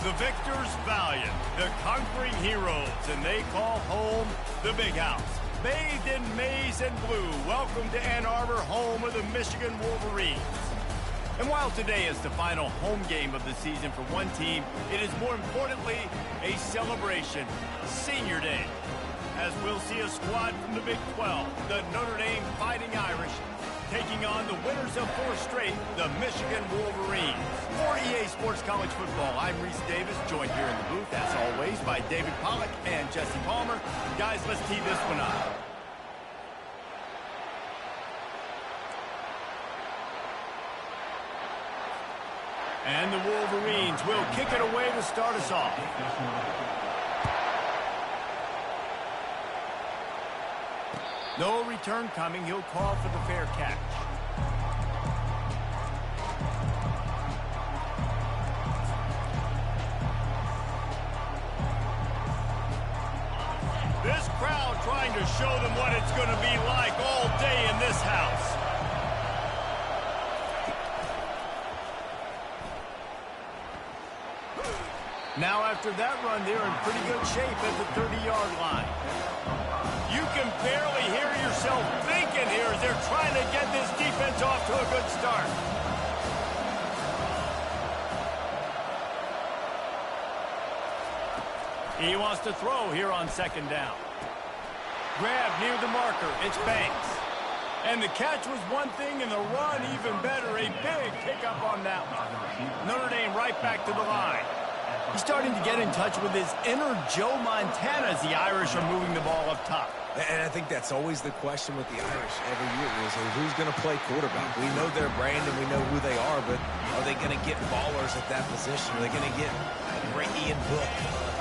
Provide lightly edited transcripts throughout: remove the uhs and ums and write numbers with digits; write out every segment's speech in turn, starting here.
The victors valiant, the conquering heroes, and they call home the Big House. Bathed in maize and blue, welcome to Ann Arbor, home of the Michigan Wolverines. And while today is the final home game of the season for one team, it is more importantly a celebration, Senior Day, as we'll see a squad from the Big 12, the Notre Dame Fighting Irish, taking on the winners of 4 straight, the Michigan Wolverines. For EA Sports College Football, I'm Reese Davis, joined here in the booth, as always, by David Pollack and Jesse Palmer. Guys, let's tee this one up. And the Wolverines will kick it away to start us off. No return coming. He'll call for the fair catch. This crowd trying to show them what it's going to be like all day in this house. Now after that run, they're in pretty good shape at the 30-yard line. You can barely hear yourself thinking here as they're trying to get this defense off to a good start. He wants to throw here on second down. Grab near the marker. It's Banks. And the catch was one thing, and the run even better. A big pickup on that one. Notre Dame right back to the line. He's starting to get in touch with his inner Joe Montana as the Irish are moving the ball up top. And I think that's always the question with the Irish every year is who's going to play quarterback. We know their brand and we know who they are, but are they going to get ballers at that position? Are they going to get great Ian Book,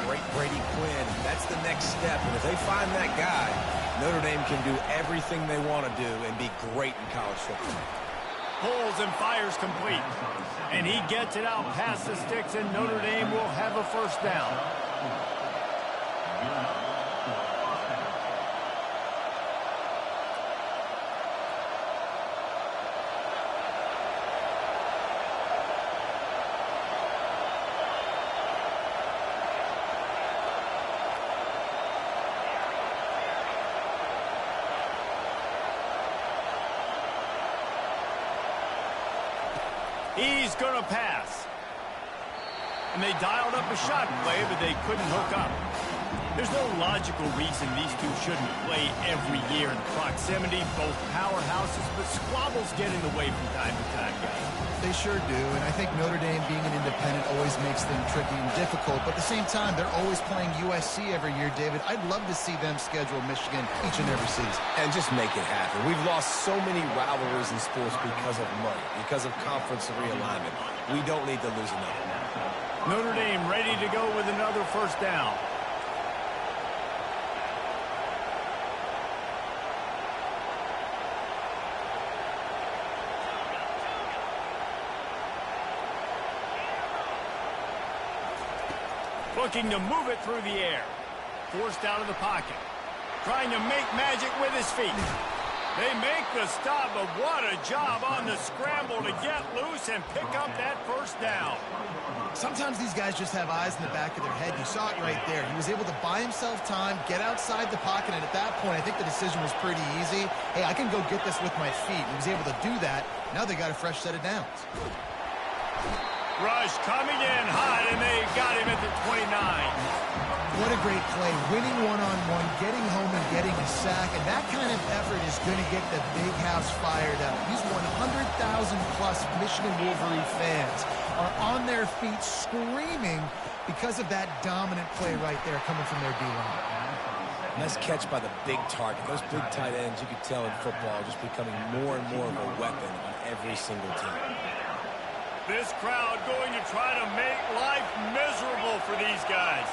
great Brady Quinn? That's the next step. And if they find that guy, Notre Dame can do everything they want to do and be great in college football. Pulls and fires complete. And he gets it out past the sticks, and Notre Dame will have a first down. He's going to pass. And they dialed up a shot play, but they couldn't hook up. There's no logical reason these two shouldn't play every year in proximity, both powerhouses, but squabbles get in the way from time to time, guys. They sure do, and I think Notre Dame being an independent always makes them tricky and difficult, but at the same time, they're always playing USC every year, David. I'd love to see them schedule Michigan each and every season. And just make it happen. We've lost so many rivalries in sports because of money, because of conference realignment. We don't need to lose another. Notre Dame ready to go with another first down. Looking to move it through the air. Forced out of the pocket. Trying to make magic with his feet. They make the stop, but what a job on the scramble to get loose and pick up that first down. Sometimes these guys just have eyes in the back of their head. You saw it right there. He was able to buy himself time, get outside the pocket, and at that point, I think the decision was pretty easy. Hey, I can go get this with my feet. He was able to do that. Now they got a fresh set of downs. Rush coming in hot, and they got him at the 29. What a great play. Winning one-on-one, getting home and getting a sack, and that kind of effort is going to get the Big House fired up. These 100,000-plus Michigan Wolverine fans are on their feet screaming because of that dominant play right there coming from their D-line. Nice catch by the big target. Those big tight ends, you could tell in football, just becoming more and more of a weapon on every single team. This crowd going to try to make life miserable for these guys.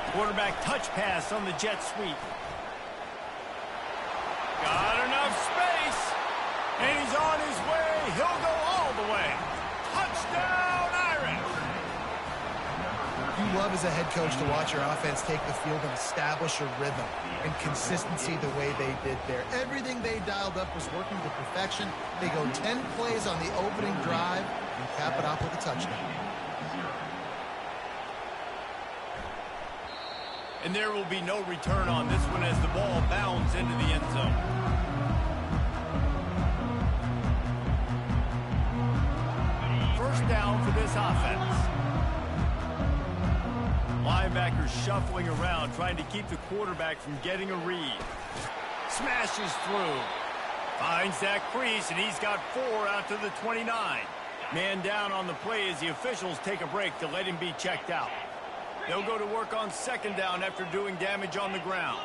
Quarterback touch pass on the jet sweep. Got enough space. And he's on his way. He'll go all the way. Touchdown, Irish. You love as a head coach to watch your offense take the field and establish a rhythm and consistency the way they did there. Everything they dialed up was working to perfection. They go 10 plays on the opening drive and cap it off with a touchdown. And there will be no return on this one as the ball bounds into the end zone. First down for this offense. Linebackers shuffling around, trying to keep the quarterback from getting a read. Smashes through. Finds that crease, and he's got 4 out to the 29. Man down on the play as the officials take a break to let him be checked out. They'll go to work on second down after doing damage on the ground.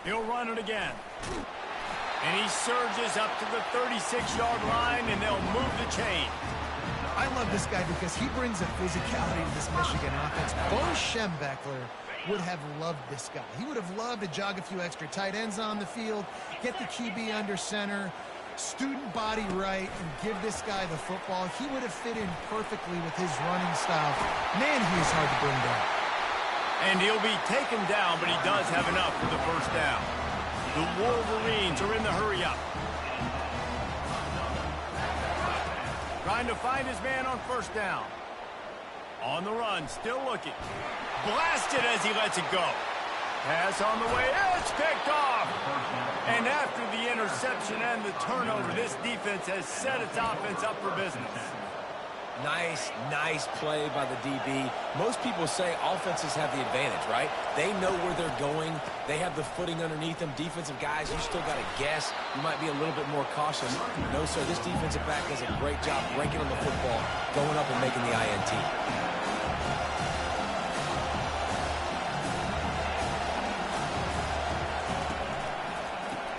He'll run it again. And he surges up to the 36-yard line, and they'll move the chain. I love this guy because he brings a physicality to this Michigan offense. Bo Schembechler would have loved this guy. He would have loved to jog a few extra tight ends on the field, get the QB under center, student body right, and give this guy the football. He would have fit in perfectly with his running style. Man, he is hard to bring down. And he'll be taken down, but he does have enough for the first down. The Wolverines are in the hurry-up. Trying to find his man on first down. On the run, still looking. Blasted as he lets it go. Pass on the way. It's picked off. And after the interception and the turnover, this defense has set its offense up for business. Nice play by the DB. Most people say offenses have the advantage, right? They know where they're going. They have the footing underneath them. Defensive guys, you still got to guess. You might be a little bit more cautious. No, sir, this defensive back does a great job breaking on the football, going up and making the INT.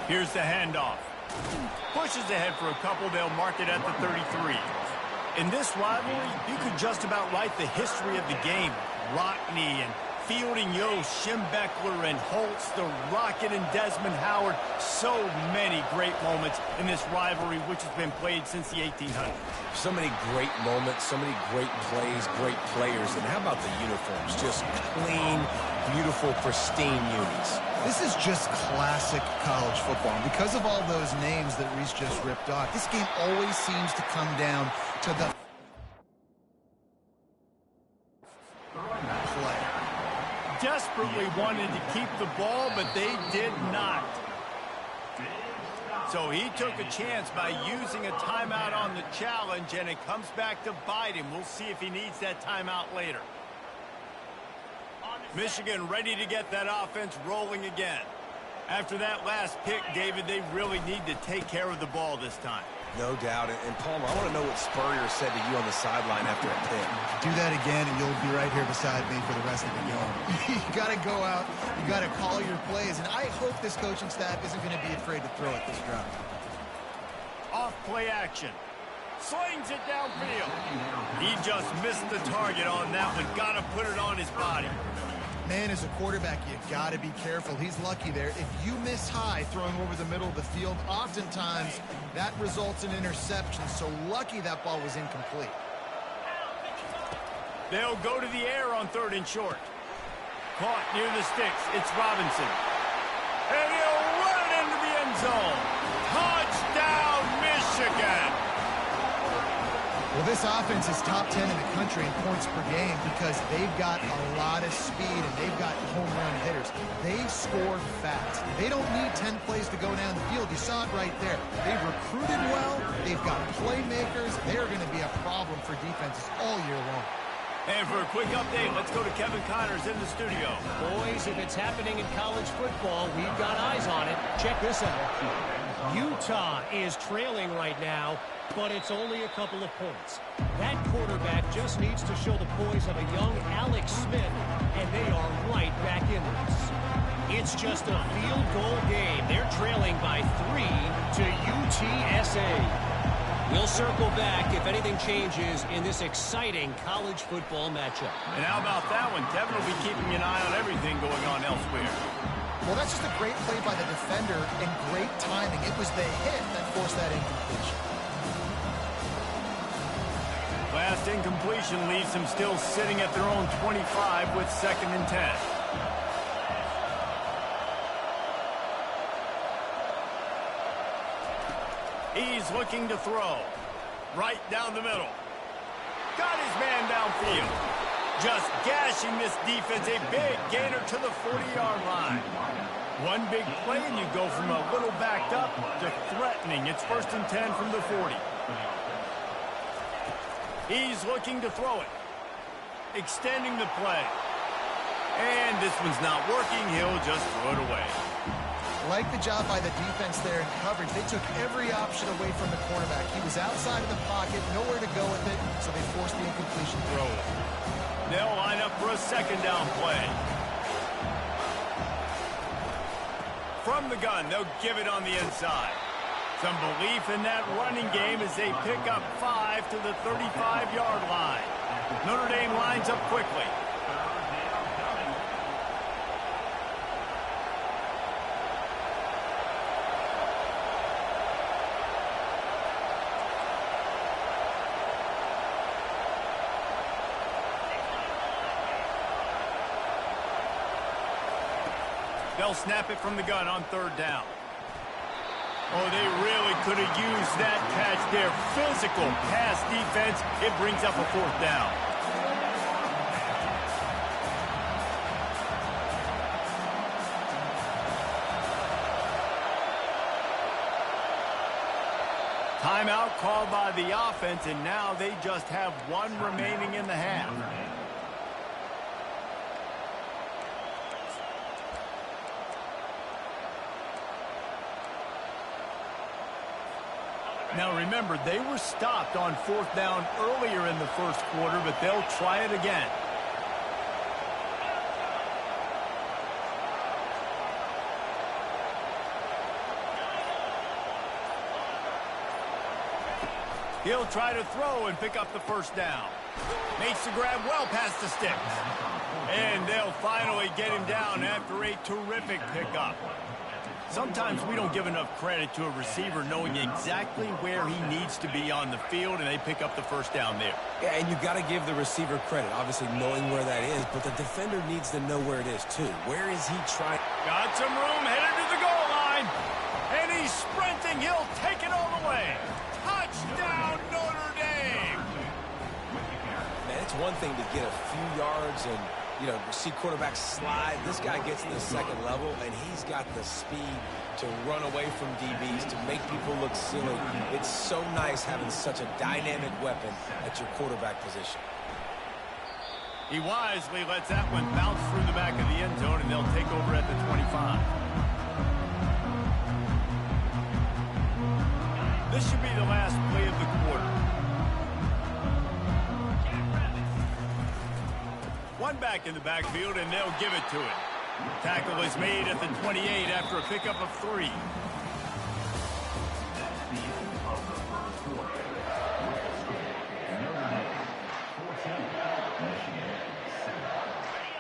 Here's the handoff. Pushes ahead for a couple. They'll mark it at the 33. In this rivalry, you could just about write the history of the game. Rockney and Fielding Yost, Schembechler and Holtz, the Rocket and Desmond Howard. So many great moments in this rivalry, which has been played since the 1800s. So many great moments, so many great plays, great players. And how about the uniforms? Just clean, beautiful, pristine unis. This is just classic college football. And because of all those names that Reese just ripped off, this game always seems to come down to the play. Desperately wanted to keep the ball, but they did not. So he took a chance by using a timeout on the challenge, and it comes back to bite him. We'll see if he needs that timeout later. Michigan ready to get that offense rolling again. After that last pick, David, they really need to take care of the ball this time. No doubt. And Palmer, I want to know what Spurrier said to you on the sideline after a pick. Do that again, and you'll be right here beside me for the rest of the game. You got to go out. You got to call your plays. And I hope this coaching staff isn't going to be afraid to throw it this drive. Off play action. Slings it downfield. He just missed the target on that one. Got to put it on his body. Man, as a quarterback, you got to be careful. He's lucky there. If you miss high throwing over the middle of the field, oftentimes that results in interception. So lucky that ball was incomplete. They'll go to the air on 3rd and short. Caught near the sticks. It's Robinson. And he'll run it into the end zone. Touchdown, Michigan! Well, this offense is top 10 in the country in points per game because they've got a lot of speed and they've got home run hitters. They score fast. They don't need 10 plays to go down the field. You saw it right there. They've recruited well. They've got playmakers. They're going to be a problem for defenses all year long. And for a quick update, let's go to Kevin Connors in the studio. Boys, if it's happening in college football, we've got eyes on it. Check this out. Utah is trailing right now, but it's only a couple of points. That quarterback just needs to show the poise of a young Alex Smith, and they are right back in this. It's just a field goal game. They're trailing by 3 to UTSA. We'll circle back if anything changes in this exciting college football matchup. And how about that one? Kevin will be keeping an eye on everything going on elsewhere. Well, that's just a great play by the defender and great timing. It was the hit that forced that incompletion. Last incompletion leaves them still sitting at their own 25 with 2nd and 10. He's looking to throw. Right down the middle. Got his man downfield. Just gashing this defense, a big gainer to the 40-yard line. One big play, and you go from a little backed up to threatening. It's 1st and 10 from the 40. He's looking to throw it. Extending the play. And this one's not working. He'll just throw it away. Like the job by the defense there in coverage. They took every option away from the quarterback. He was outside of the pocket, nowhere to go with it, so they forced the incompletion throw. They'll line up for a 2nd down play. From the gun, they'll give it on the inside. Some belief in that running game as they pick up 5 to the 35-yard line. Notre Dame lines up quickly. They'll snap it from the gun on 3rd down. Oh, they really could have used that catch there. Physical pass defense. It brings up a 4th down. Timeout called by the offense, and now they just have 1 remaining in the half. Now remember, they were stopped on 4th down earlier in the 1st quarter, but they'll try it again. He'll try to throw and pick up the 1st down. Makes the grab well past the sticks. And they'll finally get him down after a terrific pickup. Sometimes we don't give enough credit to a receiver knowing exactly where he needs to be on the field, and they pick up the 1st down there. Yeah, and you got to give the receiver credit, obviously knowing where that is, but the defender needs to know where it is too. Where is he trying? Got some room, headed to the goal line, and he's sprinting. He'll take it all the way. Touchdown, Notre Dame! Man, it's one thing to get a few yards and, you know, see quarterbacks slide. This guy gets to the 2nd level, and he's got the speed to run away from DBs, to make people look silly. It's so nice having such a dynamic weapon at your quarterback position. He wisely lets that one bounce through the back of the end zone, and they'll take over at the 25. This should be the last play of the quarter. One back in the backfield, and they'll give it to it. Tackle is made at the 28 after a pickup of 3.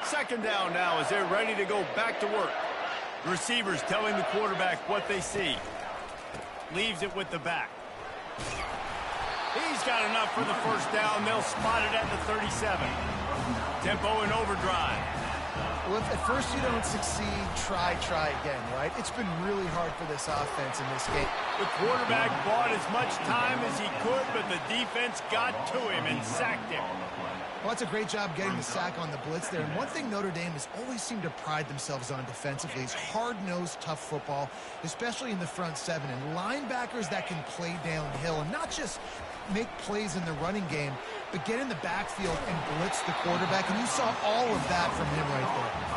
Second down now as they're ready to go back to work. The receivers telling the quarterback what they see. Leaves it with the back. He's got enough for the 1st down. They'll spot it at the 37. Tempo and overdrive. Well, if at first you don't succeed, try again, right? It's been really hard for this offense in this game. The quarterback bought as much time as he could, but the defense got to him and sacked him. Well, that's a great job getting the sack on the blitz there. And one thing Notre Dame has always seemed to pride themselves on defensively is hard-nosed, tough football, especially in the front 7. And linebackers that can play downhill and not just make plays in the running game, but get in the backfield and blitz the quarterback. And you saw all of that from him right there.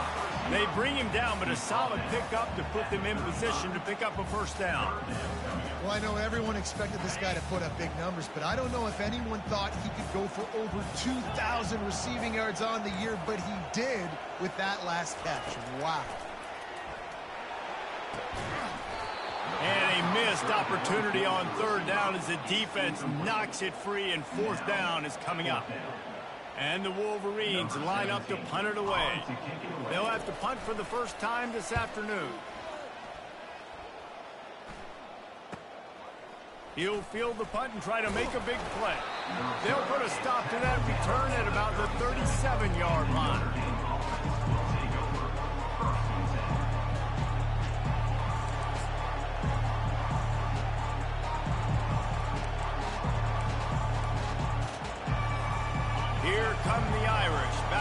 They bring him down, but a solid pickup to put them in position to pick up a 1st down. Well, I know everyone expected this guy to put up big numbers, but I don't know if anyone thought he could go for over 2,000 receiving yards on the year, but he did with that last catch. Wow. And a missed opportunity on 3rd down as the defense knocks it free, and 4th down is coming up. And the Wolverines line up to punt it away. They'll have to punt for the first time this afternoon. He'll field the punt and try to make a big play. They'll put a stop to that return at about the 37-yard line. Here come the Irish, back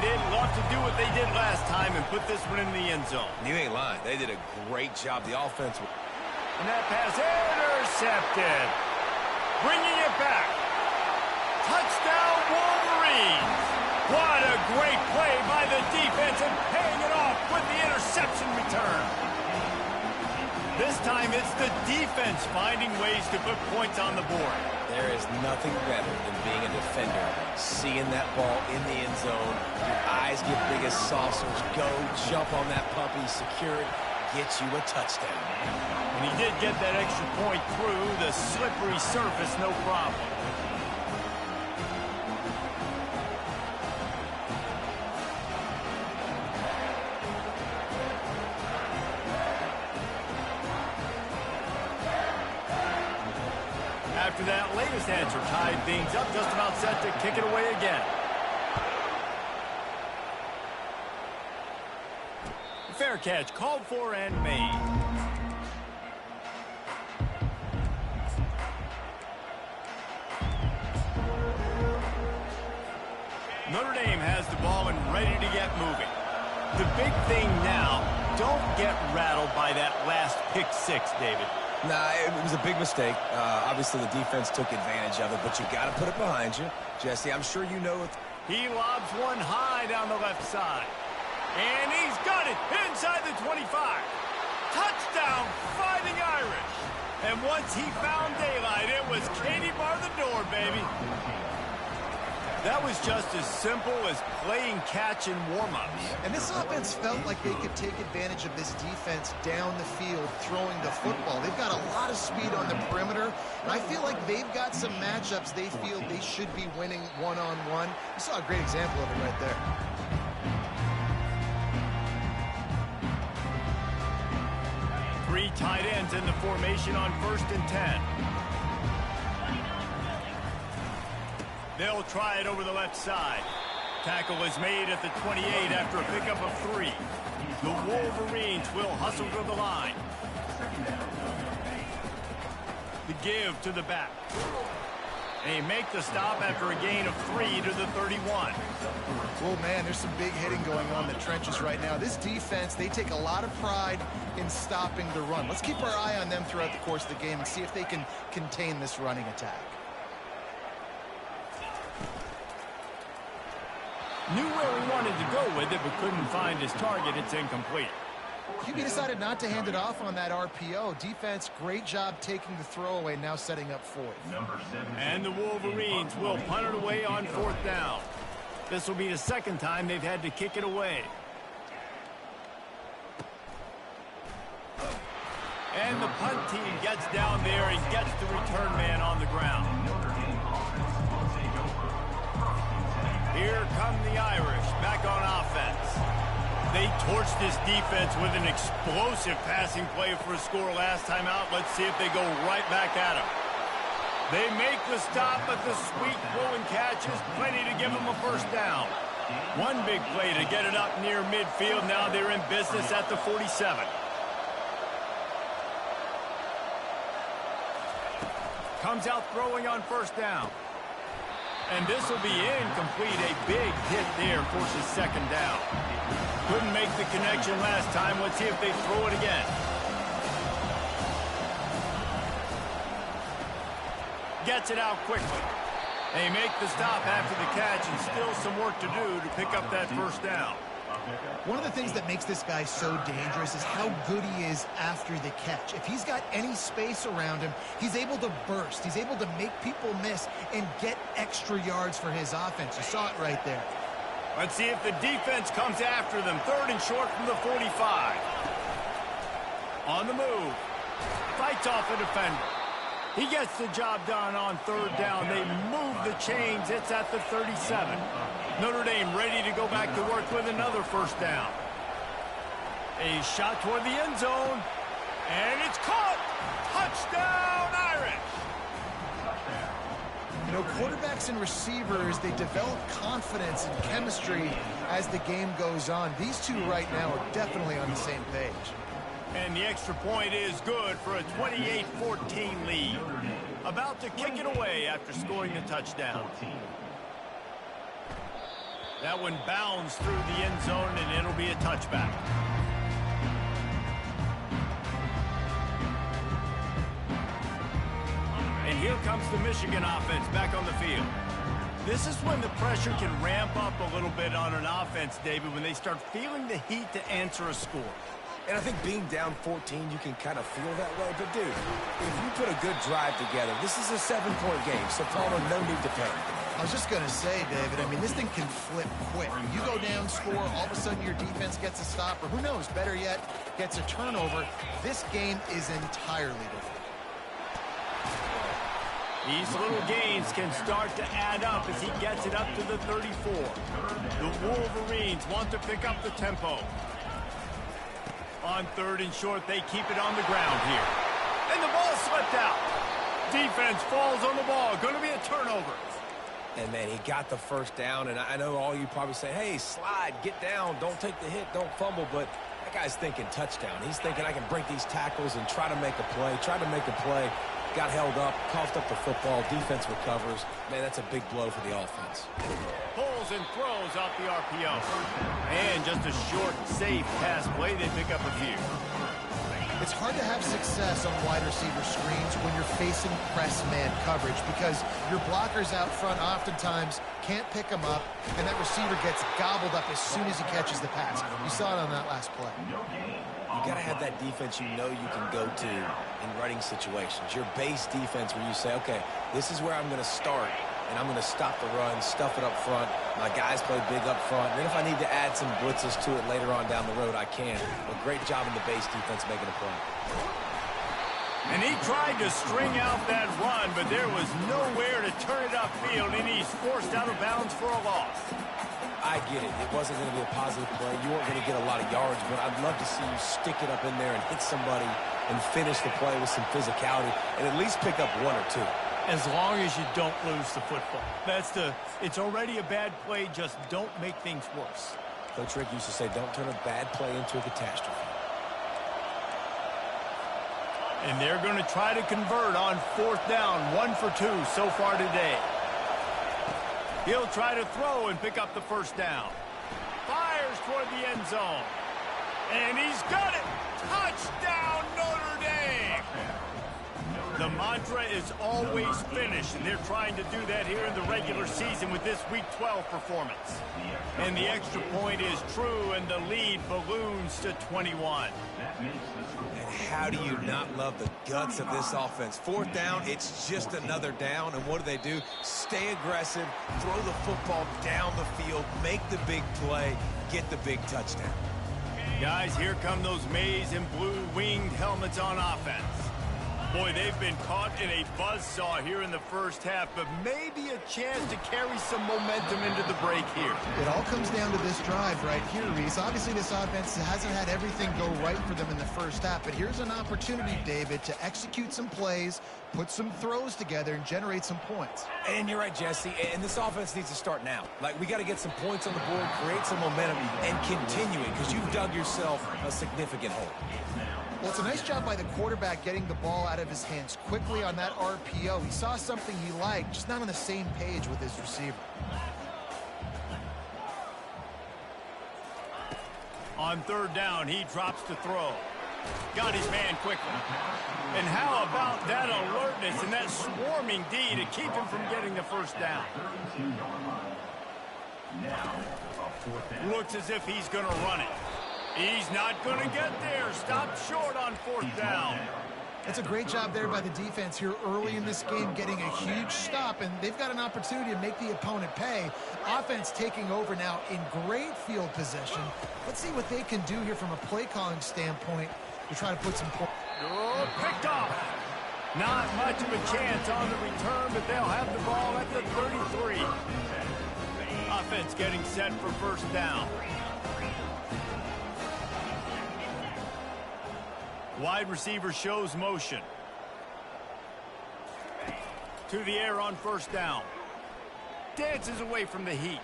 they'd love to do what they did last time and put this one in the end zone. You ain't lying. They did a great job. The offense. And that pass intercepted. Bringing it back. Touchdown, Wolverines. What a great play by the defense and paying it off with the interception return. This time it's the defense finding ways to put points on the board. There is nothing better than being a defender, seeing that ball in the end zone, your eyes get big as saucers, go, jump on that puppy, secure it, get you a touchdown. And he did get that extra point through the slippery surface, no problem. After that latest answer tied things up, just about set to kick it away again. Fair catch called for and made. Notre Dame has the ball and ready to get moving. The big thing now, don't get rattled by that last pick six, David. Nah, it was a big mistake. Obviously, the defense took advantage of it, but you got to put it behind you. Jesse, I'm sure you know it. He lobs one high down the left side. And he's got it inside the 25. Touchdown, Fighting Irish. And once he found daylight, it was Katie bar the door, baby. That was just as simple as playing catch in warm-ups. And this offense felt like they could take advantage of this defense down the field, throwing the football. They've got a lot of speed on the perimeter, and I feel like they've got some matchups they feel they should be winning one-on-one. You saw a great example of it right there. Three tight ends in the formation on 1st and 10. They'll try it over the left side. Tackle is made at the 28 after a pickup of 3. The Wolverines will hustle to the line. The give to the back. They make the stop after a gain of 3 to the 31. Oh, man, there's some big hitting going on in the trenches right now. This defense, they take a lot of pride in stopping the run. Let's keep our eye on them throughout the course of the game and see if they can contain this running attack. Knew where he wanted to go with it, but couldn't find his target. It's incomplete. QB decided not to hand it off on that RPO. Defense, great job taking the throwaway, now setting up 4th. And the Wolverines will punt it away on 4th down. This will be the second time they've had to kick it away. And the punt team gets down there and gets the return man on the ground. Here come the Irish back on offense. They torched this defense with an explosive passing play for a score last time out. Let's see if they go right back at him. They make the stop, but the sweet throw and catch is plenty to give them a 1st down. One big play to get it up near midfield. Now they're in business at the 47. Comes out throwing on 1st down. And this will be incomplete. A big hit there forces 2nd down. Couldn't make the connection last time. Let's see if they throw it again. Gets it out quickly. They make the stop after the catch, and still some work to do to pick up that 1st down. One of the things that makes this guy so dangerous is how good he is after the catch. If he's got any space around him, he's able to burst. He's able to make people miss and get extra yards for his offense. You saw it right there. Let's see if the defense comes after them. 3rd and short from the 45. On the move. Fights off a defender. He gets the job done on 3rd down. They move the chains. It's at the 37. Notre Dame ready to go back to work with another 1st down. A shot toward the end zone. And it's caught. Touchdown, Irish. You know, quarterbacks and receivers, they develop confidence and chemistry as the game goes on. These two right now are definitely on the same page. And the extra point is good for a 28-14 lead. About to kick it away after scoring the touchdown. That one bounds through the end zone, and it'll be a touchback. And here comes the Michigan offense back on the field. This is when the pressure can ramp up a little bit on an offense, David, when they start feeling the heat to answer a score. And I think being down 14, you can kind of feel that way. But, dude, if you put a good drive together, this is a 7-point game, so Palmer, no need to panic. I was just going to say, David, I mean, this thing can flip quick. You go down, score, all of a sudden your defense gets a stop, or who knows, better yet, gets a turnover. This game is entirely different. These little gains can start to add up as he gets it up to the 34. The Wolverines want to pick up the tempo. On 3rd and short, they keep it on the ground here. And the ball slipped out. Defense falls on the ball. Going to be a turnover. And, man, he got the first down, and I know all you probably say, hey, slide, get down, don't take the hit, don't fumble, but that guy's thinking touchdown. He's thinking I can break these tackles and try to make a play, got held up, coughed up the football, defense recovers. Man, that's a big blow for the offense. Pulls and throws off the RPO. And just a short, safe pass play, they pick up a few. It's hard to have success on wide receiver screens when you're facing press man coverage because your blockers out front oftentimes can't pick them up, and that receiver gets gobbled up as soon as he catches the pass. You saw it on that last play. You got to have that defense you know you can go to in running situations. Your base defense where you say, okay, this is where I'm going to start, and I'm going to stop the run, stuff it up front. My guys play big up front. And then if I need to add some blitzes to it later on down the road, I can. But great job in the base defense making a play. And he tried to string out that run, but there was nowhere to turn it upfield, and he's forced out of bounds for a loss. I get it. It wasn't going to be a positive play. You weren't going to get a lot of yards, but I'd love to see you stick it up in there and hit somebody and finish the play with some physicality and at least pick up 1 or 2. As long as you don't lose the football. It's already a bad play, just don't make things worse. Coach Rick used to say, don't turn a bad play into a catastrophe. And they're going to try to convert on 4th down, 1 for 2 so far today. He'll try to throw and pick up the first down. Fires toward the end zone. And he's got it. Touchdown, Notre Dame. The mantra is always finish, and they're trying to do that here in the regular season with this Week 12 performance. And the extra point is true, and the lead balloons to 21. And how do you not love the guts of this offense? 4th down, it's just another down, and what do? Stay aggressive, throw the football down the field, make the big play, get the big touchdown. Guys, here come those maize and blue winged helmets on offense. Boy, they've been caught in a buzzsaw here in the first half, but maybe a chance to carry some momentum into the break here. It all comes down to this drive right here, Reese. Obviously, this offense hasn't had everything go right for them in the first half, but here's an opportunity, David, to execute some plays, put some throws together, and generate some points. And you're right, Jesse, and this offense needs to start now. Like, we got to get some points on the board, create some momentum, and continue it, because you've dug yourself a significant hole. Well, it's a nice job by the quarterback getting the ball out of his hands quickly on that RPO. He saw something he liked, just not on the same page with his receiver. On 3rd down, he drops to throw. Got his man quickly. And how about that alertness and that swarming D to keep him from getting the first down? Looks as if he's going to run it. He's not going to get there. Stopped short on 4th down. That's a great job there by the defense here early in this game, getting a huge stop, and they've got an opportunity to make the opponent pay. Offense taking over now in great field position. Let's see what they can do here from a play-calling standpoint to try to put some points. Oh, picked off. Not much of a chance on the return, but they'll have the ball at the 33. Offense getting set for 1st down. Wide receiver shows motion. To the air on 1st down. Dances away from the heat.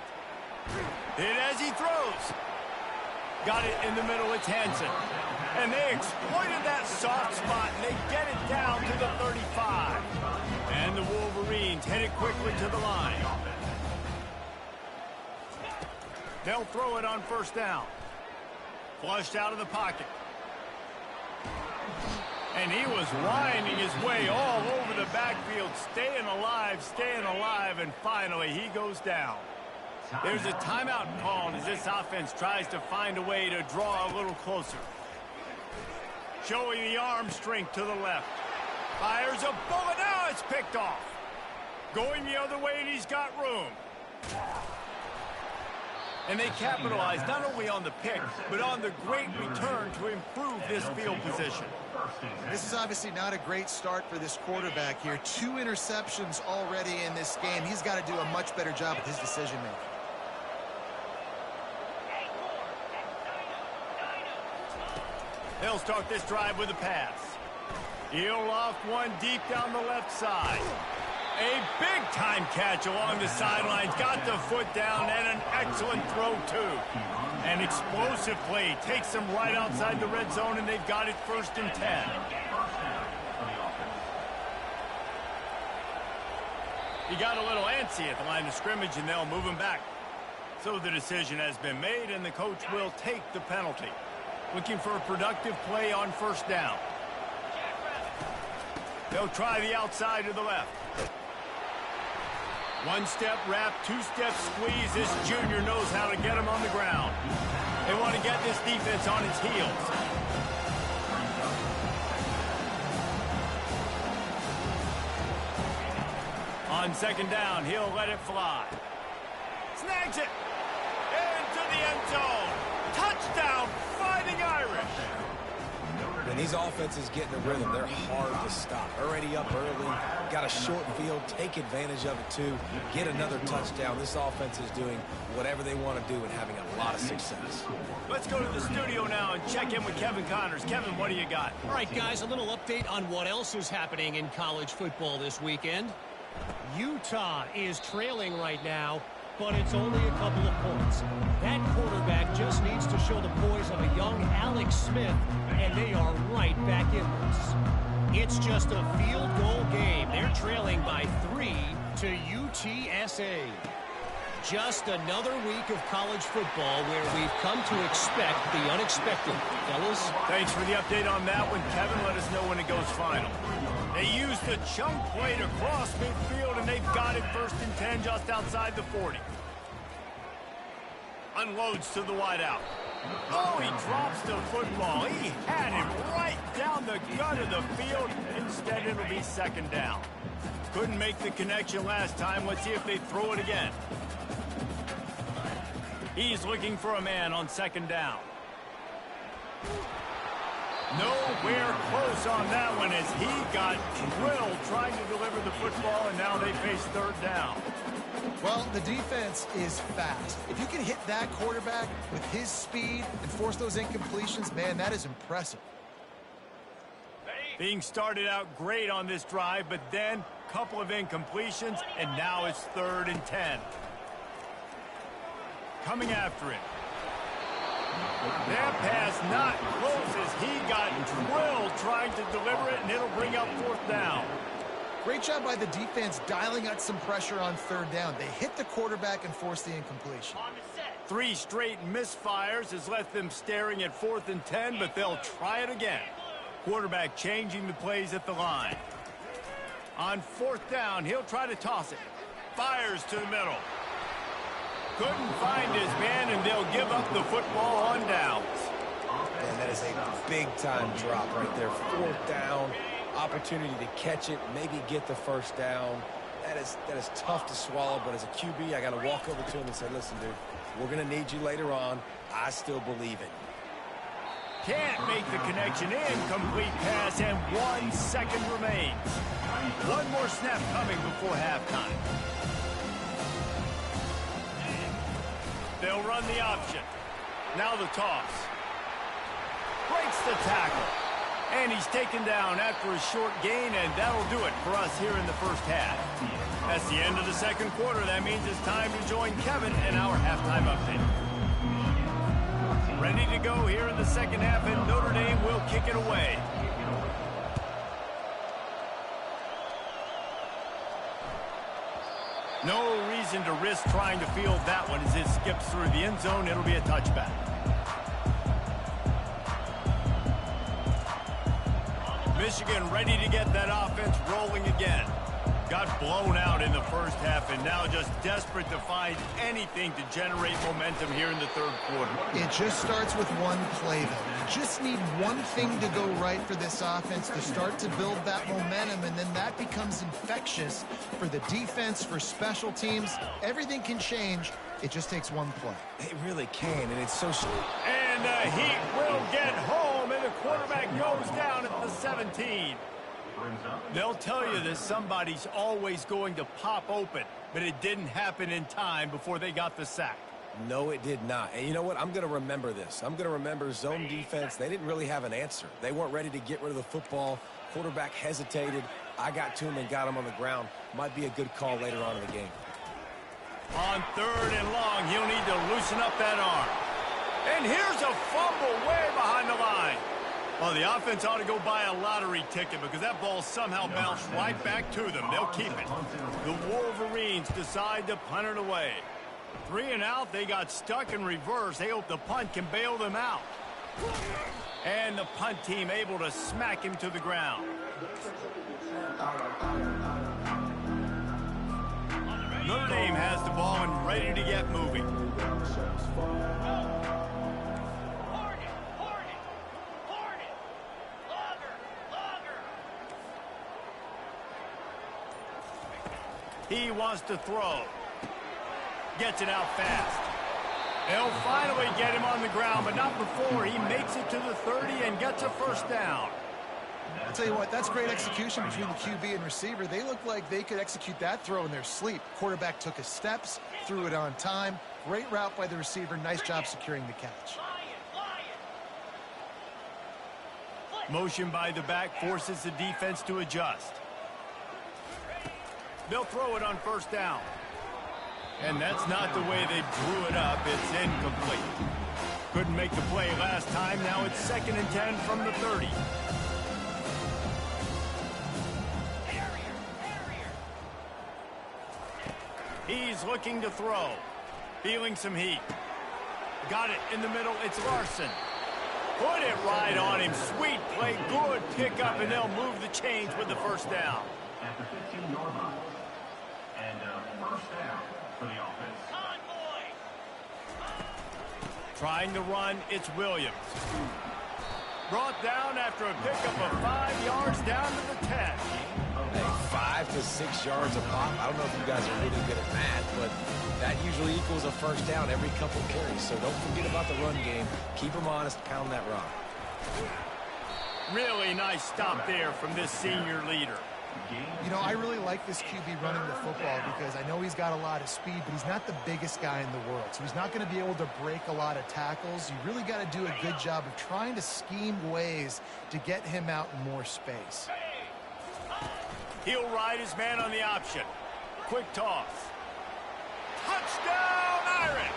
Hit as he throws. Got it in the middle, it's Hansen. And they exploited that soft spot, and they get it down to the 35. And the Wolverines headed quickly to the line. They'll throw it on first down. Flushed out of the pocket. And he was winding his way all over the backfield, staying alive, and finally he goes down. There's a timeout called as this offense tries to find a way to draw a little closer. Showing the arm strength to the left. Fires a bullet. Now it's picked off. Going the other way, and he's got room. And they capitalize not only on the pick, but on the great return to improve this field position. This is obviously not a great start for this quarterback here. 2 interceptions already in this game. He's got to do a much better job with his decision-making. They'll start this drive with a pass. He'll loft one deep down the left side. A big-time catch along the sidelines. Got the foot down and an excellent throw, too. An explosive play takes them right outside the red zone, and they've got it 1st and 10. He got a little antsy at the line of scrimmage, and they'll move him back. So the decision has been made, and the coach will take the penalty. Looking for a productive play on first down. They'll try the outside to the left. 1-step wrap, 2-step squeeze. This junior knows how to get him on the ground. They want to get this defense on its heels. On 2nd down, he'll let it fly. Snags it. Into the end zone. Touchdown, Fighting Irish. When these offenses get in a rhythm, they're hard to stop. Already up early, got a short field, take advantage of it too, get another touchdown. This offense is doing whatever they want to do and having a lot of success. Let's go to the studio now and check in with Kevin Connors. Kevin, what do you got? All right, guys, a little update on what else is happening in college football this weekend. Utah is trailing right now, but it's only a couple of points. That quarterback just needs to show the poise of a young Alex Smith, and they are right back in this. It's just a field goal game. They're trailing by 3 to UTSA. Just another week of college football where we've come to expect the unexpected. Fellas? Thanks for the update on that one, Kevin. Let us know when it goes final. They used a chunk play to cross midfield, and they've got it 1st and 10 just outside the 40. Unloads to the wideout. Oh, he drops the football. He had it right down the gut of the field. Instead, it'll be 2nd down. Couldn't make the connection last time. Let's see if they throw it again. He's looking for a man on 2nd down. Nowhere close on that one as he got drilled trying to deliver the football, and now they face 3rd down. Well, the defense is fast. If you can hit that quarterback with his speed and force those incompletions, man, that is impressive. Being started out great on this drive, but then a couple of incompletions, and now it's 3rd and 10. Coming after it. That pass not close as he got drilled trying to deliver it, and it'll bring up 4th down. Great job by the defense dialing out some pressure on 3rd down. They hit the quarterback and forced the incompletion. 3 straight misfires has left them staring at 4th and 10, but they'll try it again. Quarterback changing the plays at the line. On 4th down, he'll try to toss it. Fires to the middle. Couldn't find his man, and they'll give up the football on downs. And that is a big-time drop right there. 4th down, opportunity to catch it, maybe get the 1st down. That is tough to swallow, but as a QB, I got to walk over to him and say, listen, dude, we're going to need you later on. I still believe it. Can't make the connection. Incomplete pass, and 1 second remains. One more snap coming before halftime. They'll run the option. Now the toss. Breaks the tackle. And he's taken down after a short gain, and that'll do it for us here in the 1st half. That's the end of the 2nd quarter. That means it's time to join Kevin in our halftime update. Ready to go here in the 2nd half, and Notre Dame will kick it away. No reason to risk trying to field that one as it skips through the end zone. It'll be a touchback. Michigan ready to get that offense rolling again. Got blown out in the first half and now just desperate to find anything to generate momentum here in the third quarter. It just starts with one play, though. You just need one thing to go right for this offense to start to build that momentum, and then that becomes infectious for the defense, for special teams. Everything can change. It just takes one play. It really can, and it's so sweet. And the Heat will get home, and the quarterback goes down at the 17. They'll tell you that somebody's always going to pop open, but it didn't happen in time before they got the sack. No, it did not. And you know what? I'm going to remember this. I'm going to remember zone defense. They didn't really have an answer. They weren't ready to get rid of the football. Quarterback hesitated. I got to him and got him on the ground. Might be a good call later on in the game. On 3rd and long, he'll need to loosen up that arm. And here's a fumble way behind the line. Well, the offense ought to go buy a lottery ticket because that ball somehow bounced right back to them. They'll keep it. The Wolverines decide to punt it away. 3 and out, they got stuck in reverse. They hope the punt can bail them out. And the punt team able to smack him to the ground. Notre Dame has the ball and ready to get moving. He wants to throw. Gets it out fast. They'll finally get him on the ground, but not before he makes it to the 30 and gets a first down. I'll tell you what, that's great execution between the QB and receiver. They look like they could execute that throw in their sleep. Quarterback took his steps, threw it on time. Great route by the receiver. Nice job securing the catch. Motion by the back forces the defense to adjust. They'll throw it on first down. And that's not the way they drew it up. It's incomplete. Couldn't make the play last time. Now it's 2nd and 10 from the 30. He's looking to throw. Feeling some heat. Got it in the middle. It's Larson. Put it right on him. Sweet play. Good pickup, and they'll move the chains with the first down. At the 15-yard line. And first down for the offense. Trying to run, it's Williams. Brought down after a pickup of 5 yards down to the 10. Hey, 5 to 6 yards a pop. I don't know if you guys are really good at math, but that usually equals a first down every couple carries. So don't forget about the run game. Keep them honest, pound that rock. Really nice stop there from this senior leader. You know, I really like this QB running the football because I know he's got a lot of speed, but he's not the biggest guy in the world. So he's not going to be able to break a lot of tackles. You really got to do a good job of trying to scheme ways to get him out in more space. He'll ride his man on the option. Quick toss. Touchdown, Irish!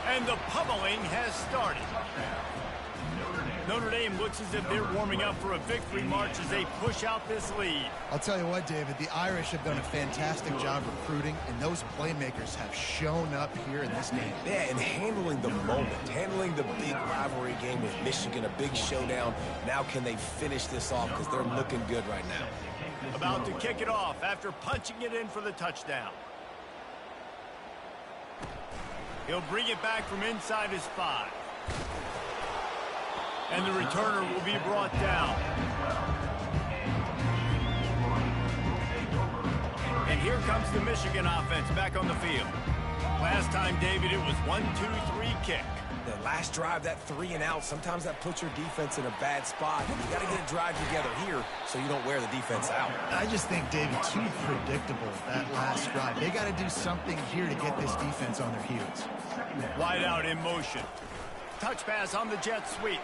And the pummeling has started. Notre Dame looks as if they're warming up for a victory march as they push out this lead. I'll tell you what, David, the Irish have done a fantastic job recruiting, and those playmakers have shown up here in this game. Yeah, and handling the moment, handling the big rivalry game with Michigan, a big showdown. Now can they finish this off because they're looking good right now. About to kick it off after punching it in for the touchdown. He'll bring it back from inside his 5. And the returner will be brought down. And here comes the Michigan offense back on the field. Last time, David, it was 1-2-3 kick. The last drive, that 3 and out, sometimes that puts your defense in a bad spot. You got to get a drive together here so you don't wear the defense out. I just think, David, too predictable, that last drive. They got to do something here to get this defense on their heels. Wide out in motion. Touch pass on the jet sweep.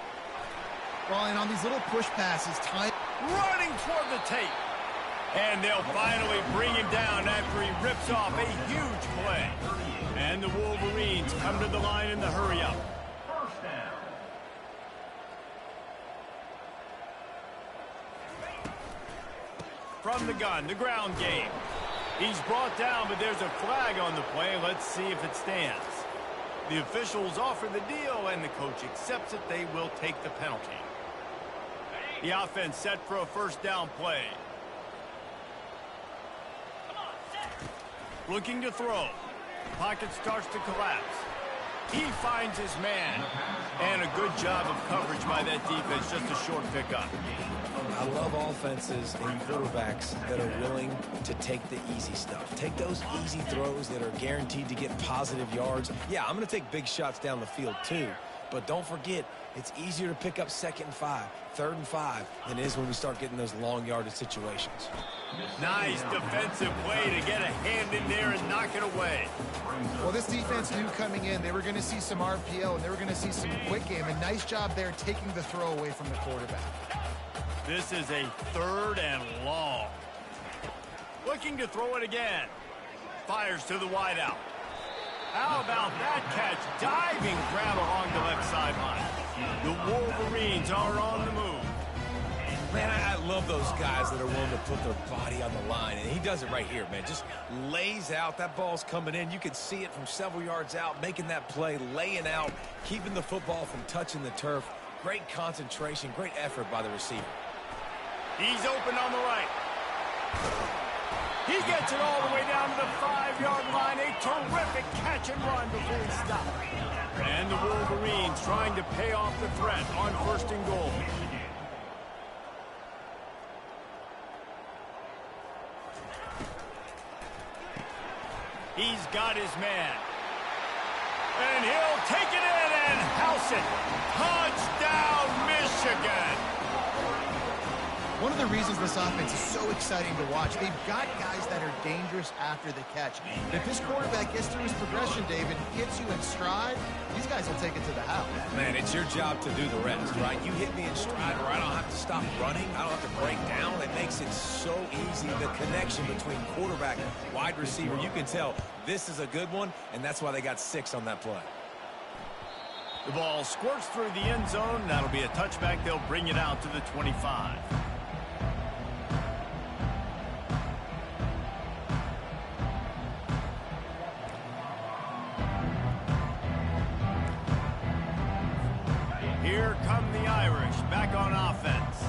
Well, and on these little push passes, time Running toward the tape. And they'll finally bring him down after he rips off a huge play. And the Wolverines come to the line in the hurry-up. First down. From the gun, the ground game. He's brought down, but there's a flag on the play. Let's see if it stands. The officials offer the deal, and the coach accepts it. They will take the penalty. The offense set for a first down play. Looking to throw. Pocket starts to collapse. He finds his man. And a good job of coverage by that defense. Just a short pickup. I love offenses and quarterbacks that are willing to take the easy stuff. Take those easy throws that are guaranteed to get positive yards. Yeah, I'm going to take big shots down the field too. But don't forget, it's easier to pick up 2nd and 5, 3rd and 5 than it is when we start getting those long yardage situations. Nice defensive play to get a hand in there and knock it away. Well, this defense knew coming in they were going to see some RPO and they were going to see some quick game. A nice job there taking the throw away from the quarterback. This is a 3rd and long. Looking to throw it again. Fires to the wideout. How about that catch? Diving grab along the left sideline. The Wolverines are on the move. Man, I love those guys that are willing to put their body on the line. And he does it right here, man. Just lays out. That ball's coming in. You can see it from several yards out, making that play, laying out, keeping the football from touching the turf. Great concentration, great effort by the receiver. He's open on the right. He gets it all the way down to the 5-yard line. A terrific catch and run before he stopped. And the Wolverines trying to pay off the threat on 1st and goal. He's got his man. And he'll take it in and house it. Touchdown, Michigan. One of the reasons this offense is so exciting to watch, they've got guys that are dangerous after the catch. If this quarterback gets through his progression, David, gets you in stride, these guys will take it to the house. Man, it's your job to do the rest, right? You hit me in stride where I don't have to stop running. I don't have to break down. It makes it so easy. The connection between quarterback and wide receiver, you can tell this is a good one, and that's why they got 6 on that play. The ball squirts through the end zone. That'll be a touchback. They'll bring it out to the 25. Here come the Irish back on offense.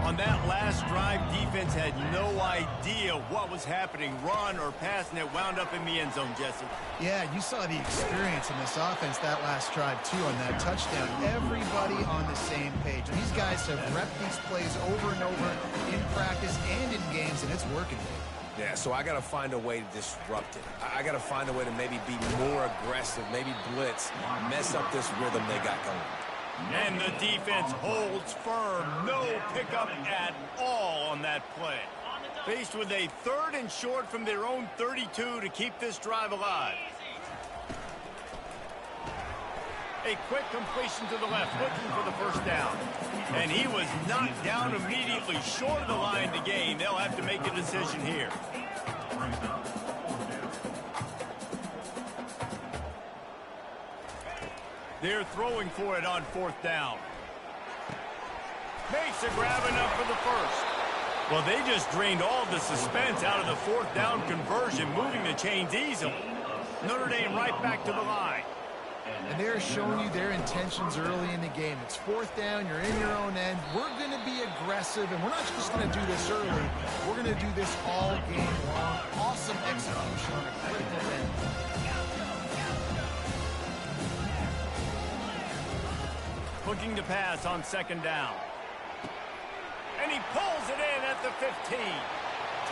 On that last drive, defense had no idea what was happening, run or pass, and it wound up in the end zone, Jesse. Yeah, you saw the experience in this offense that last drive, too, on that touchdown. Everybody on the same page. These guys have repped these plays over and over in practice and in games, and it's working. Yeah, so I got to find a way to disrupt it. I got to find a way to maybe be more aggressive, maybe blitz, mess up this rhythm they got going. And the defense holds firm. No pickup at all on that play. Faced with a 3rd and short from their own 32 to keep this drive alive. A quick completion to the left, looking for the first down. And he was knocked down immediately, short of the line to gain. They'll have to make a decision here. They're throwing for it on 4th down. Makes a grab enough for the first. Well, they just drained all the suspense out of the 4th down conversion, moving the chains easily. Notre Dame right back to the line. And they're showing you their intentions early in the game. It's 4th down, you're in your own end. We're going to be aggressive, and we're not just going to do this early. We're going to do this all game long. Awesome execution on a critical end. Looking to pass on 2nd down. And he pulls it in at the 15.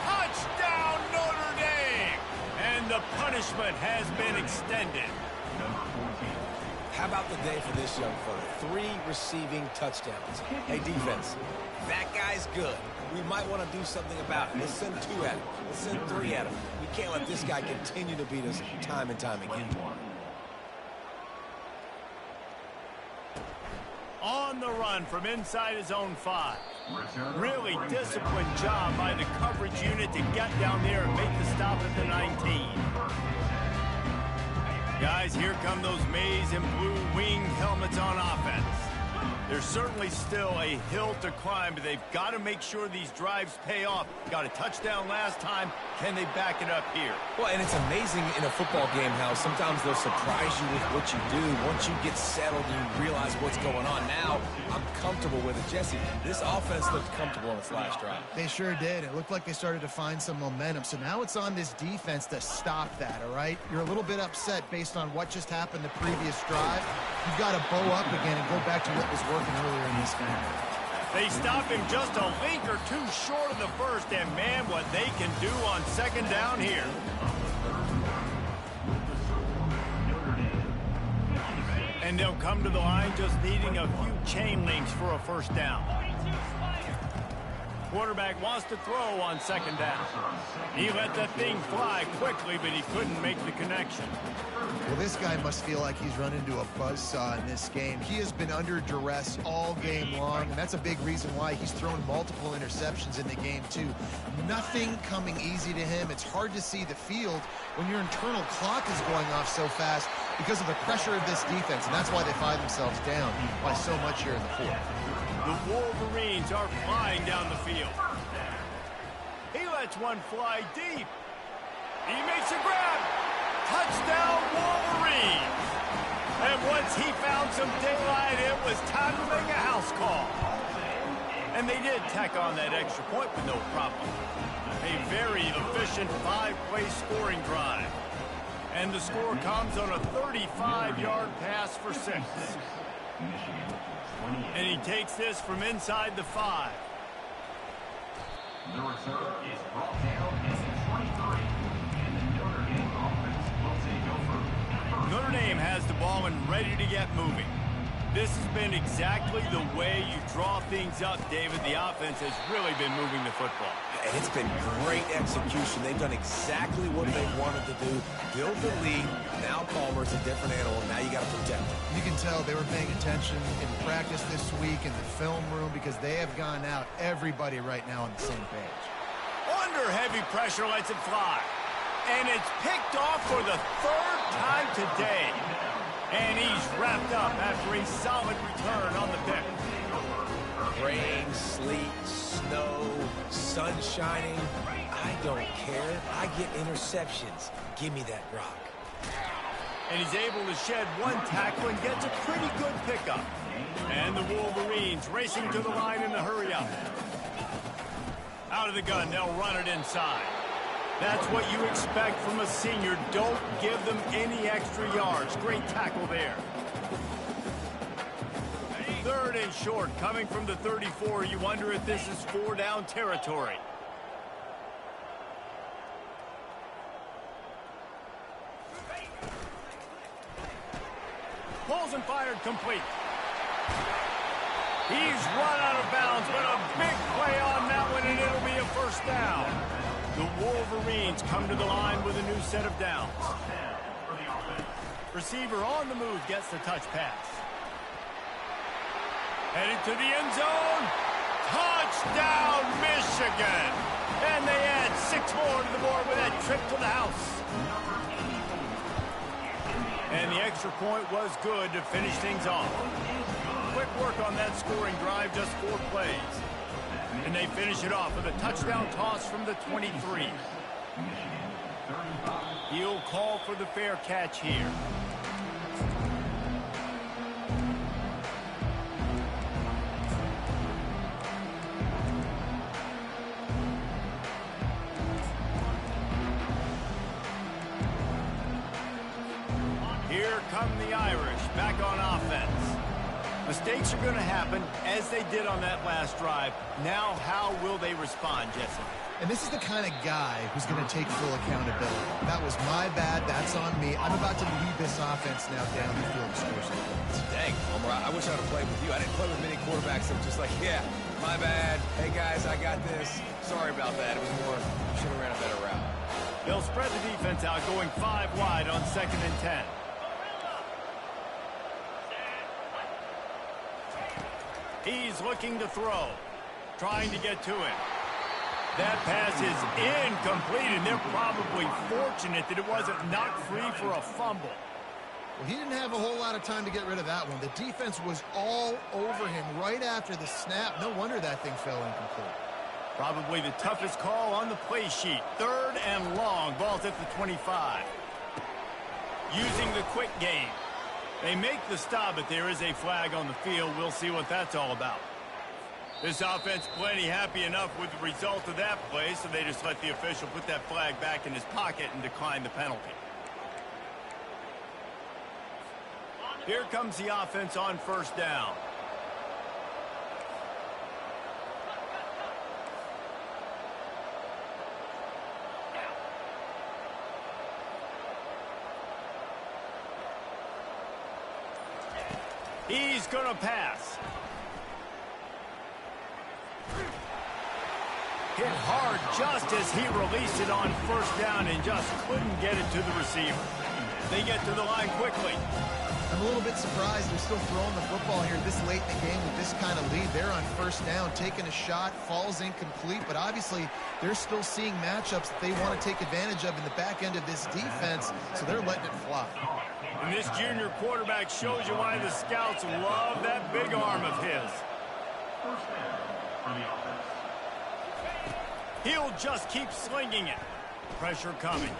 Touchdown, Notre Dame! And the punishment has been extended. How about the day for this young fella? 3 receiving touchdowns. Hey, defense, that guy's good. We might want to do something about it. Let's send 2 at him. Let's send 3 at him. We can't let this guy continue to beat us time and time again. On the run from inside his own 5. Really disciplined job by the coverage unit to get down there and make the stop at the 19. Guys, here come those maize and blue wing helmets on offense. There's certainly still a hill to climb, but they've got to make sure these drives pay off. Got a touchdown last time. Can they back it up here? Well, and it's amazing in a football game how sometimes they'll surprise you with what you do. Once you get settled, you realize what's going on. Now, I'm comfortable with it. Jesse, this offense looked comfortable on its last drive. They sure did. It looked like they started to find some momentum. So now it's on this defense to stop that, all right? You're a little bit upset based on what just happened the previous drive. You've got to bow up again and go back to what was working earlier in this game. They stop him just a link or two short of the first, and man, what they can do on second down here. And they'll come to the line just needing a few chain links for a first down. Quarterback wants to throw on second down. He let that thing fly quickly, but he couldn't make the connection. Well, this guy must feel like he's run into a buzzsaw in this game. He has been under duress all game long, and that's a big reason why he's thrown multiple interceptions in the game, too. Nothing coming easy to him. It's hard to see the field when your internal clock is going off so fast because of the pressure of this defense, and that's why they find themselves down by so much here in the fourth. The Wolverines are flying down the field. He lets one fly deep. He makes a grab. Touchdown, Wolverines. And once he found some daylight, it was time to make a house call. And they did tack on that extra point with no problem. A very efficient 5-play scoring drive. And the score comes on a 35-yard pass for 6. And he takes this from inside the 5. The return is brought down at the 23. And the Notre Dame offense will take over. Notre Dame has the ball and ready to get moving. This has been exactly the way you draw things up, David. The offense has really been moving the football. And it's been great execution. They've done exactly what they wanted to do. Build the lead. Now Palmer's a different animal. Now you got to protect him. You can tell they were paying attention in practice this week in the film room because they have gone out, everybody right now on the same page. Under heavy pressure, lets it fly. And it's picked off for the 3rd time today. And he's wrapped up after a solid return on the pick. Rain, sleet, snow, sun shining. I don't care. I get interceptions. Give me that rock. And he's able to shed one tackle and gets a pretty good pickup. And the Wolverines racing to the line in a hurry up. Out of the gun, they'll run it inside. That's what you expect from a senior. Don't give them any extra yards. Great tackle there. 3rd and short, coming from the 34. You wonder if this is 4-down territory. Pulls and fired complete. He's run out of bounds, but a big play on that one, and it'll be a first down. The Wolverines come to the line with a new set of downs. Receiver on the move gets the touch pass. Headed to the end zone. Touchdown, Michigan. And they add 6 more to the board with that trip to the house. And the extra point was good to finish things off. Quick work on that scoring drive, just 4 plays. And they finish it off with a touchdown toss from the 23. He'll call for the fair catch here. Here come the Irish back on offense. Mistakes are going to happen, as they did on that last drive. Now, how will they respond, Jesse? And this is the kind of guy who's going to take full accountability. That was my bad. That's on me. I'm about to lead this offense now down the field and score some points. Dang, Homer, I wish I'd have played with you. I didn't play with many quarterbacks that were just like, yeah, my bad. Hey, guys, I got this. Sorry about that. It was more, should have ran a better route. They'll spread the defense out, going 5 wide on 2nd and 10. He's looking to throw, trying to get to it. That pass is incomplete, and they're probably fortunate that it wasn't knocked free for a fumble. Well, he didn't have a whole lot of time to get rid of that one. The defense was all over him right after the snap. No wonder that thing fell incomplete. Probably the toughest call on the play sheet. 3rd and long. Ball's at the 25. Using the quick game. They make the stop, but there is a flag on the field. We'll see what that's all about. This offense plenty happy enough with the result of that play, so they just let the official put that flag back in his pocket and decline the penalty. Here comes the offense on 1st down. He's going to pass. Hit hard just as he released it on 1st down and just couldn't get it to the receiver. They get to the line quickly. I'm a little bit surprised they're still throwing the football here this late in the game with this kind of lead. They're on 1st down, taking a shot, falls incomplete, but obviously they're still seeing matchups that they want to take advantage of in the back end of this defense, so they're letting it fly. And this junior quarterback shows you why the scouts love that big arm of his. 1st down for the offense. He'll just keep slinging it. Pressure coming.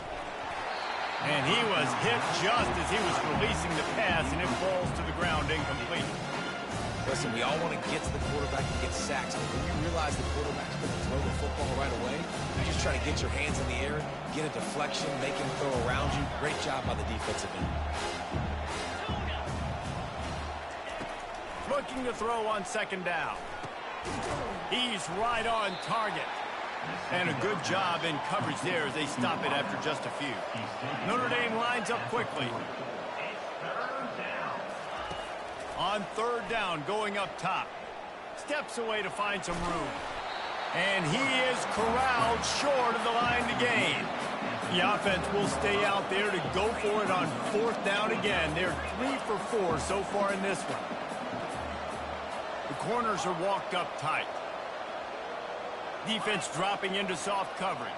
And he was hit just as he was releasing the pass, and it falls to the ground incomplete. Listen, we all want to get to the quarterback and get sacks, but when you realize the quarterback's going to throw the football right away, you just try to get your hands in the air, get a deflection, make him throw around you. Great job by the defensive end. Looking to throw on 2nd down. He's right on target. And a good job in coverage there as they stop it after just a few. Notre Dame lines up quickly. On 3rd down, going up top. Steps away to find some room. And he is corralled short of the line to gain. The offense will stay out there to go for it on 4th down again. They're 3 for 4 so far in this one. The corners are walked up tight. Defense dropping into soft coverage.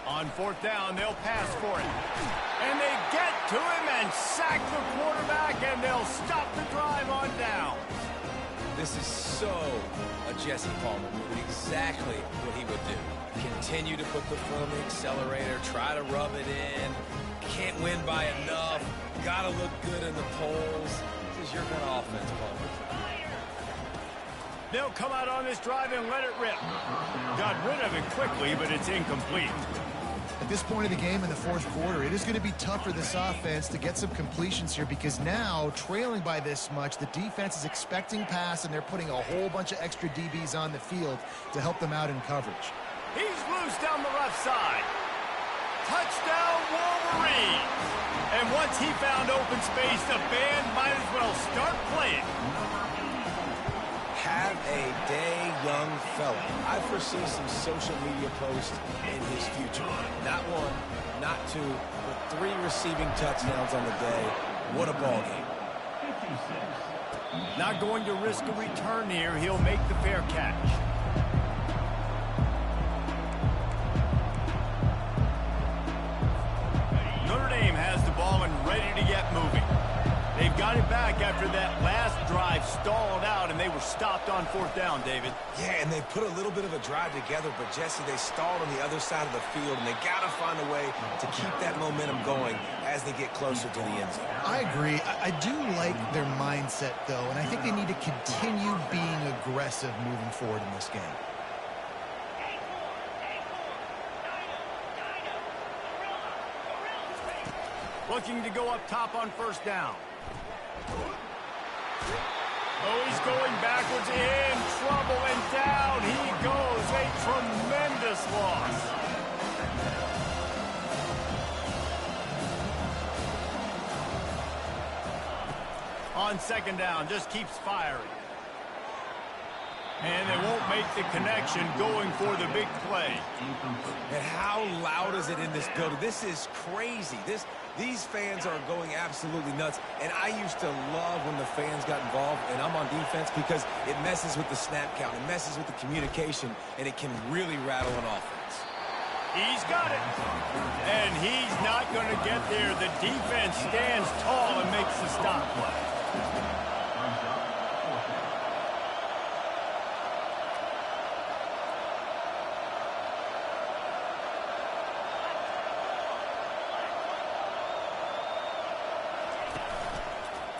On 4th down, they'll pass for it. And they get to him and sack the quarterback, and they'll stop the drive on down. This is so a Jesse Palmer move. Exactly what he would do. Continue to put the foot on the accelerator, try to rub it in. Can't win by enough. Gotta look good in the polls. This is your kind of offense, Palmer. They'll come out on this drive and let it rip. Got rid of it quickly, but it's incomplete. At this point of the game in the 4th quarter, it is going to be tough for this offense to get some completions here because now, trailing by this much, the defense is expecting pass, and they're putting a whole bunch of extra DBs on the field to help them out in coverage. He's loose down the left side. Touchdown, Wolverines! And once he found open space, the band might as well start playing. Have a day, young fella. I foresee some social media posts in his future. Not 1, not 2, but 3 receiving touchdowns on the day. What a ball game. Not going to risk a return here. He'll make the fair catch. Notre Dame has the ball and ready to get moving. They've got it back after that last drive stalled out, and they were stopped on 4th down, David. Yeah, and they put a little bit of a drive together, but, Jesse, they stalled on the other side of the field, and they got to find a way to keep that momentum going as they get closer to the end zone. I agree. I do like their mindset, though, and I think they need to continue being aggressive moving forward in this game. Looking to go up top on 1st down. Oh, he's going backwards, in trouble, and down he goes. A tremendous loss. On 2nd down, just keeps firing. And they won't make the connection going for the big play. And how loud is it in this building? This is crazy. These fans are going absolutely nuts. And I used to love when the fans got involved, and I'm on defense, because it messes with the snap count. It messes with the communication, and it can really rattle an offense. He's got it. And he's not going to get there. The defense stands tall and makes the stop play.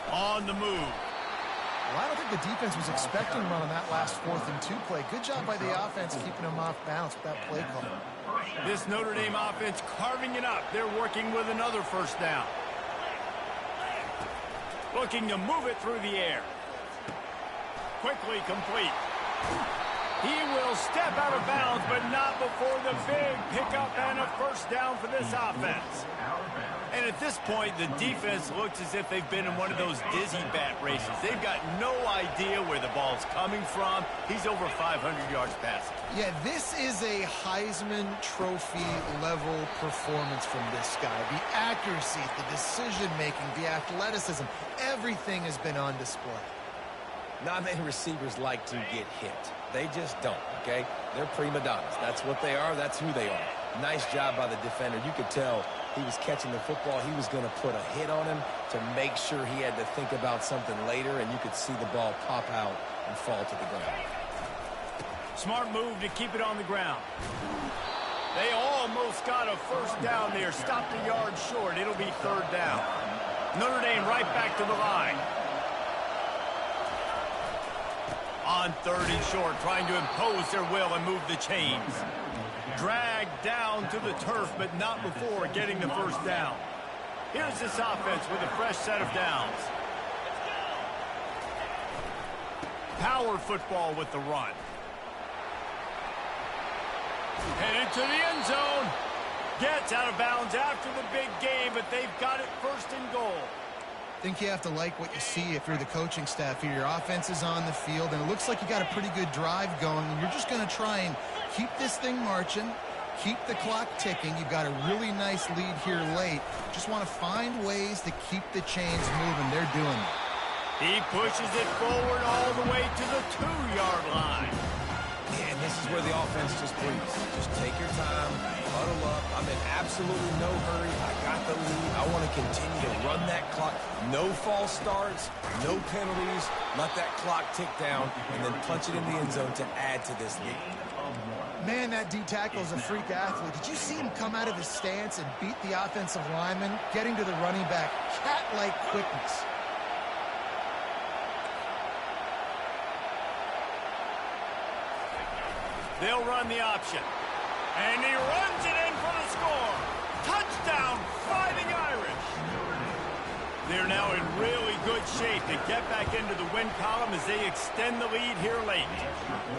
On the move. Well, I don't think the defense was expecting run on that last 4th and 2 play. Good job by the offense keeping them off balance with that play call. This Notre Dame offense carving it up. They're working with another first down. Looking to move it through the air. Quickly complete. He will step out of bounds, but not before the big pickup and a first down for this offense. And at this point, the defense looks as if they've been in one of those dizzy bat races. They've got no idea where the ball's coming from. He's over 500 yards passing. Yeah, this is a Heisman Trophy level performance from this guy. The accuracy, the decision-making, the athleticism, everything has been on display. Not many receivers like to get hit. They just don't, okay? They're prima donnas. That's what they are. That's who they are. Nice job by the defender. You could tell he was catching the football. He was going to put a hit on him to make sure he had to think about something later, and you could see the ball pop out and fall to the ground. Smart move to keep it on the ground. They almost got a first down there. Stopped a yard short. It'll be 3rd down. Notre Dame right back to the line. On 3rd and short, trying to impose their will and move the chains. Dragged down to the turf, but not before getting the first down. Here's this offense with a fresh set of downs. Power football with the run. Headed to the end zone. Gets out of bounds after the big game, but they've got it 1st and goal. I think you have to like what you see if you're the coaching staff here. Your offense is on the field, and it looks like you got a pretty good drive going, and you're just going to try and keep this thing marching, keep the clock ticking. You've got a really nice lead here late. Just want to find ways to keep the chains moving. They're doing it. He pushes it forward all the way to the 2-yard line. Yeah, and this is where the offense just breathes. Just take your time, huddle up. I'm in absolutely no hurry. I got the lead. I want to continue to run that clock. No false starts, no penalties. Let that clock tick down, and then punch it in the end zone to add to this lead. Man, that D-tackle is a freak athlete. Did you see him come out of his stance and beat the offensive lineman, getting to the running back? Cat-like quickness. They'll run the option. And he runs it in for the score. Touchdown, Fighting Irish. They're now in really good shape to get back into the win column as they extend the lead here late.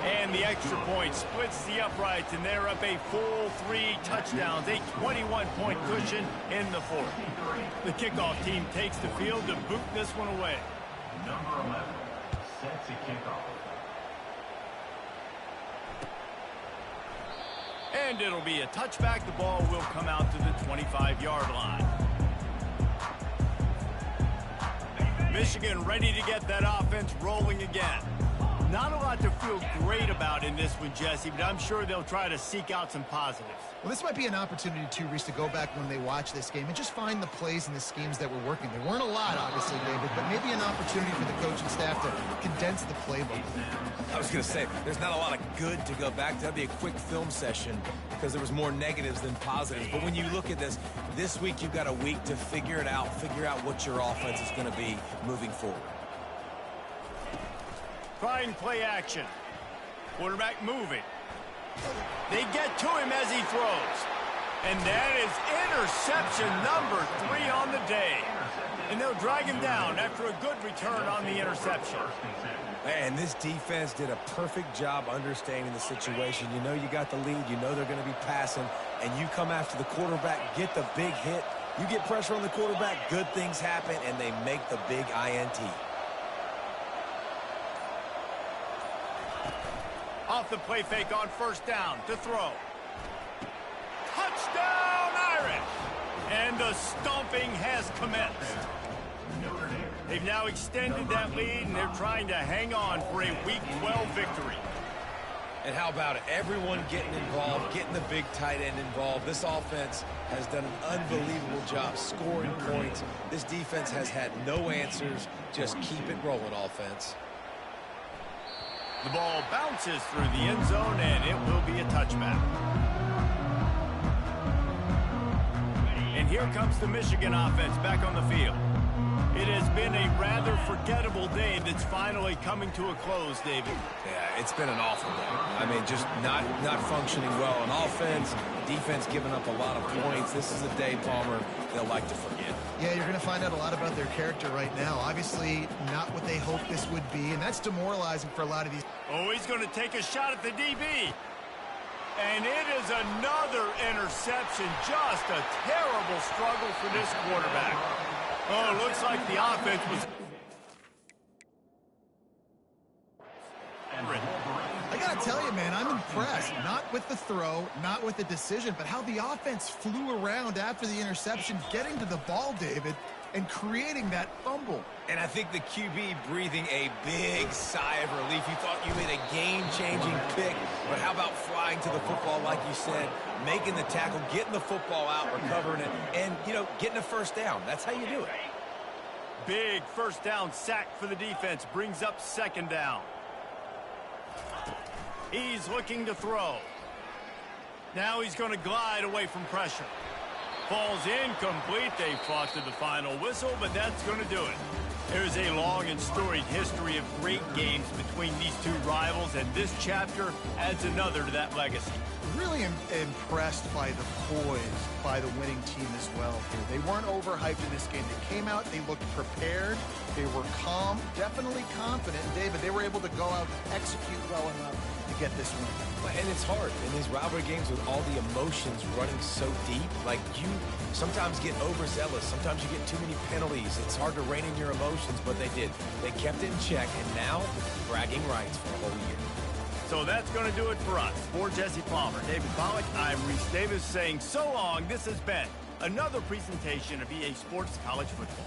And the extra point splits the uprights, and they're up a full 3 touchdowns, a 21-point cushion in the 4th. The kickoff team takes the field to boot this one away. Number 11 set to kick off. And it'll be a touchback. The ball will come out to the 25-yard line. Michigan ready to get that offense rolling again. Not a lot to feel great about in this one, Jesse, but I'm sure they'll try to seek out some positives. Well, this might be an opportunity, too, Reese, to go back when they watch this game and just find the plays and the schemes that were working. There weren't a lot, obviously, David, but maybe an opportunity for the coaching staff to condense the playbook. I was going to say, there's not a lot of good to go back to. That'd be a quick film session because there was more negatives than positives. But when you look at this week you've got a week to figure it out, figure out what your offense is going to be moving forward. Trying play action. Quarterback moving. They get to him as he throws. And that is interception number 3 on the day. And they'll drag him down after a good return on the interception. And this defense did a perfect job understanding the situation. You know you got the lead. You know they're going to be passing. And you come after the quarterback, get the big hit. You get pressure on the quarterback, good things happen, and they make the big INT. off the play fake on first down to throw. Touchdown, Irish! And the stomping has commenced. They've now extended that lead, and they're trying to hang on for a Week 12 victory. And how about it? Everyone getting involved, getting the big tight end involved. This offense has done an unbelievable job scoring points. This defense has had no answers. Just keep it rolling, offense. The ball bounces through the end zone, and it will be a touchback. And here comes the Michigan offense back on the field. It has been a rather forgettable day that's finally coming to a close, David. Yeah, it's been an awful day. I mean, just not functioning well on offense, defense giving up a lot of points. This is a day, Palmer, they'll like to forget. Yeah, you're going to find out a lot about their character right now. Obviously, not what they hoped this would be, and that's demoralizing for a lot of these. Oh, he's going to take a shot at the DB. And it is another interception. Just a terrible struggle for this quarterback. Oh, it looks like the offense was... I got to tell you, man, I'm impressed. Not with the throw, not with the decision, but how the offense flew around after the interception, getting to the ball, David, and creating that fumble. And I think the QB breathing a big sigh of relief. You thought you made a game-changing pick, but how about flying to the football, like you said, making the tackle, getting the football out, recovering it, and, you know, getting a first down. That's how you do it. Big first down sack for the defense. Brings up second down. He's looking to throw. Now he's going to glide away from pressure. Falls incomplete. They fought to the final whistle, but that's going to do it. There's a long and storied history of great games between these two rivals, and this chapter adds another to that legacy. Really impressed by the poise by the winning team as well here. They weren't overhyped in this game. They came out, they looked prepared, they were calm, definitely confident. And David, they were able to go out and execute well enough to get this win. And it's hard in these rivalry games with all the emotions running so deep. Like, you sometimes get overzealous. Sometimes you get too many penalties. It's hard to rein in your emotions, but they did. They kept it in check, and now bragging rights for a whole year. So that's going to do it for us. For Jesse Palmer, David Pollack, I'm Reese Davis saying so long. This has been another presentation of EA Sports College Football.